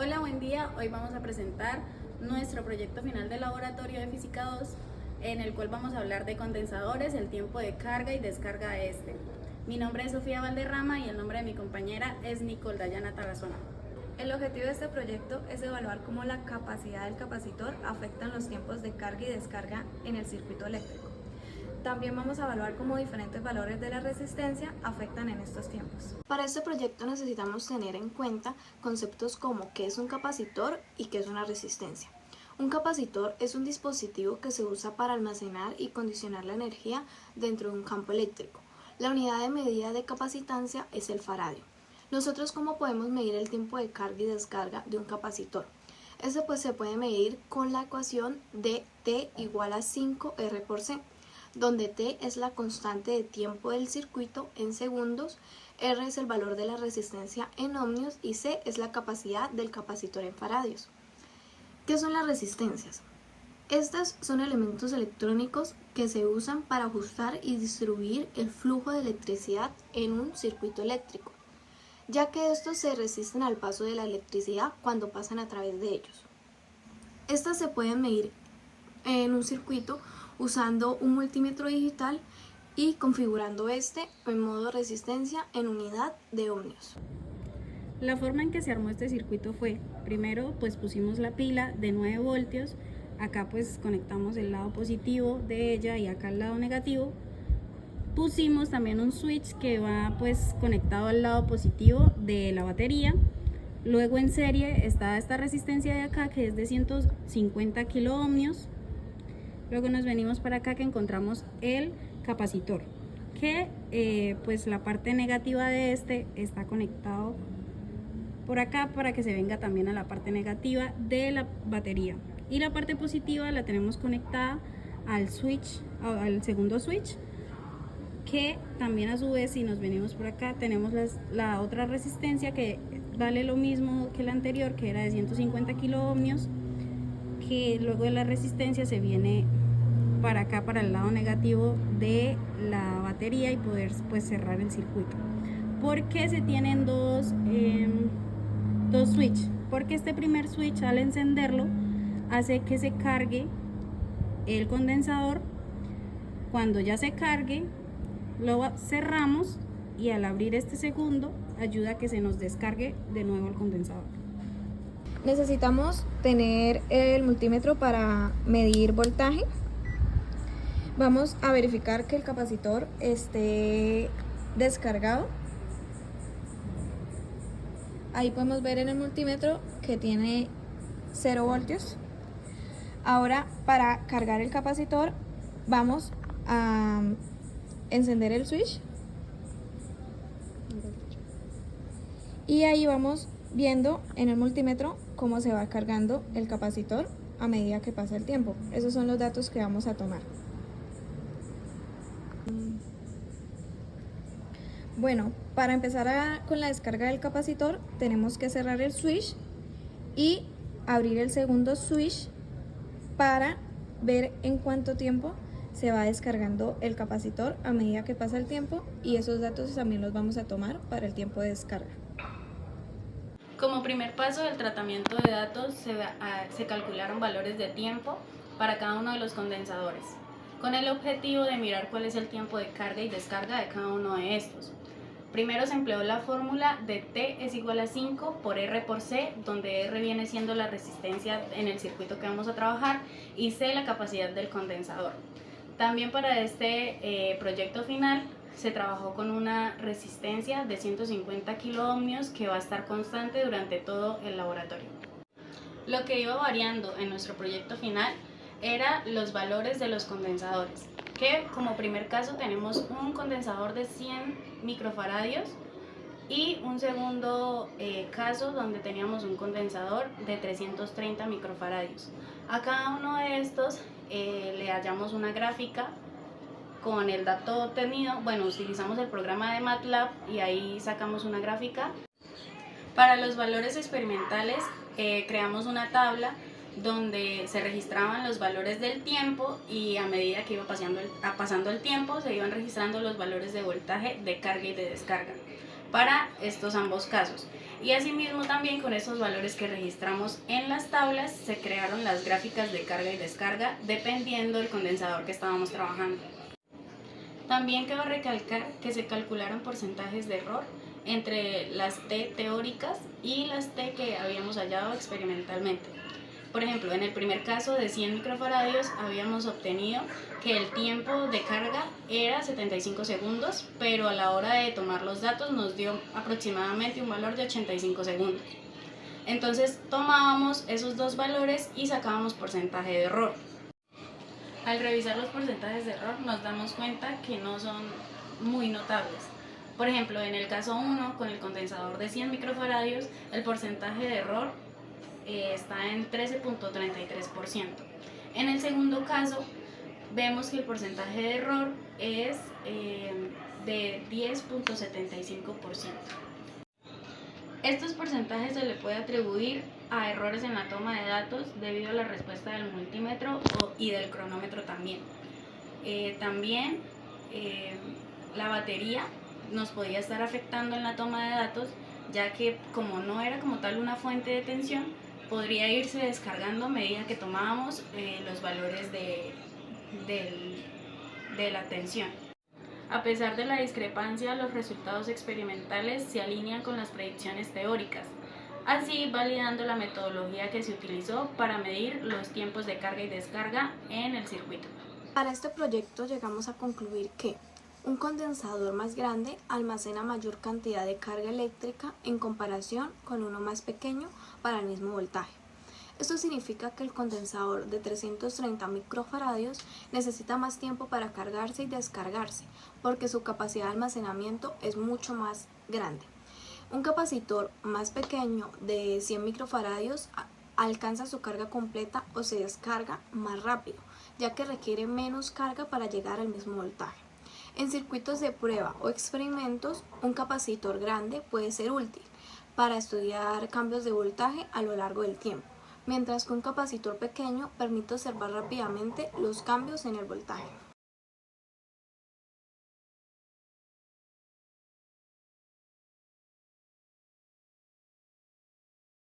Hola, buen día. Hoy vamos a presentar nuestro proyecto final de laboratorio de Física 2, en el cual vamos a hablar de condensadores, el tiempo de carga y descarga de este. Mi nombre es Sofía Valderrama y el nombre de mi compañera es Nicole Dayana Tarazona. El objetivo de este proyecto es evaluar cómo la capacidad del capacitor afecta en los tiempos de carga y descarga en el circuito eléctrico. También vamos a evaluar cómo diferentes valores de la resistencia afectan en estos tiempos. Para este proyecto necesitamos tener en cuenta conceptos como qué es un capacitor y qué es una resistencia. Un capacitor es un dispositivo que se usa para almacenar y condicionar la energía dentro de un campo eléctrico. La unidad de medida de capacitancia es el faradio. Nosotros, ¿cómo podemos medir el tiempo de carga y descarga de un capacitor? Este se puede medir con la ecuación de T igual a 5R por C, donde T es la constante de tiempo del circuito en segundos, R es el valor de la resistencia en ohmios y C es la capacidad del capacitor en faradios. ¿Qué son las resistencias? Estas son elementos electrónicos que se usan para ajustar y distribuir el flujo de electricidad en un circuito eléctrico, ya que estos se resisten al paso de la electricidad cuando pasan a través de ellos. Estas se pueden medir en un circuito usando un multímetro digital y configurando este en modo resistencia en unidad de ohmios. La forma en que se armó este circuito fue, primero pusimos la pila de 9 voltios, acá conectamos el lado positivo de ella y acá el lado negativo. Pusimos también un switch que va conectado al lado positivo de la batería. Luego en serie está esta resistencia de acá que es de 150 kiloohmios. Luego nos venimos para acá que encontramos el capacitor, que la parte negativa de este está conectado por acá para que se venga también a la parte negativa de la batería. Y la parte positiva la tenemos conectada al switch, al segundo switch, que también a su vez, si nos venimos por acá, tenemos la otra resistencia que vale lo mismo que la anterior, que era de 150 kiloohmios, que luego de la resistencia se viene para acá, para el lado negativo de la batería y poder cerrar el circuito. ¿Por qué se tienen dos switch? Porque este primer switch, al encenderlo, hace que se cargue el condensador. Cuando ya se cargue, lo cerramos y al abrir este segundo ayuda a que se nos descargue de nuevo el condensador. Necesitamos tener el multímetro para medir voltaje. Vamos a verificar que el capacitor esté descargado. Ahí podemos ver en el multímetro que tiene 0 voltios. Ahora, para cargar el capacitor, vamos a encender el switch. Y ahí vamos viendo en el multímetro cómo se va cargando el capacitor a medida que pasa el tiempo. Esos son los datos que vamos a tomar. Bueno, para empezar con la descarga del capacitor tenemos que cerrar el switch y abrir el segundo switch para ver en cuánto tiempo se va descargando el capacitor a medida que pasa el tiempo, y esos datos también los vamos a tomar para el tiempo de descarga. Como primer paso del tratamiento de datos se calcularon valores de tiempo para cada uno de los condensadores, con el objetivo de mirar cuál es el tiempo de carga y descarga de cada uno de estos. Primero se empleó la fórmula de T es igual a 5 por R por C, donde R viene siendo la resistencia en el circuito que vamos a trabajar y C la capacidad del condensador. También para este proyecto final se trabajó con una resistencia de 150 kiloohmios que va a estar constante durante todo el laboratorio. Lo que iba variando en nuestro proyecto final era los valores de los condensadores, que como primer caso tenemos un condensador de 100 microfaradios y un segundo caso donde teníamos un condensador de 330 microfaradios. A cada uno de estos le hallamos una gráfica con el dato obtenido. Utilizamos el programa de MATLAB y ahí sacamos una gráfica. Para los valores experimentales creamos una tabla donde se registraban los valores del tiempo y a medida que iba pasando el tiempo se iban registrando los valores de voltaje, de carga y de descarga para estos ambos casos. Y asimismo también con esos valores que registramos en las tablas se crearon las gráficas de carga y descarga dependiendo del condensador que estábamos trabajando. También cabe recalcar que se calcularon porcentajes de error entre las T teóricas y las T que habíamos hallado experimentalmente. Por ejemplo, en el primer caso de 100 microfaradios habíamos obtenido que el tiempo de carga era 75 segundos, pero a la hora de tomar los datos nos dio aproximadamente un valor de 85 segundos. Entonces tomábamos esos dos valores y sacábamos porcentaje de error. Al revisar los porcentajes de error nos damos cuenta que no son muy notables. Por ejemplo, en el caso 1, con el condensador de 100 microfaradios, el porcentaje de error está en 13.33%. En el segundo caso, vemos que el porcentaje de error es de 10.75%. Estos porcentajes se le puede atribuir a errores en la toma de datos debido a la respuesta del multímetro y del cronómetro también. También la batería nos podía estar afectando en la toma de datos, ya que como no era como tal una fuente de tensión, podría irse descargando a medida que tomábamos los valores de la tensión. A pesar de la discrepancia, los resultados experimentales se alinean con las predicciones teóricas, así validando la metodología que se utilizó para medir los tiempos de carga y descarga en el circuito. Para este proyecto llegamos a concluir que un condensador más grande almacena mayor cantidad de carga eléctrica en comparación con uno más pequeño para el mismo voltaje. Esto significa que el condensador de 330 microfaradios necesita más tiempo para cargarse y descargarse, porque su capacidad de almacenamiento es mucho más grande. Un capacitor más pequeño de 100 microfaradios alcanza su carga completa o se descarga más rápido, ya que requiere menos carga para llegar al mismo voltaje. En circuitos de prueba o experimentos, un capacitor grande puede ser útil para estudiar cambios de voltaje a lo largo del tiempo, mientras que un capacitor pequeño permite observar rápidamente los cambios en el voltaje.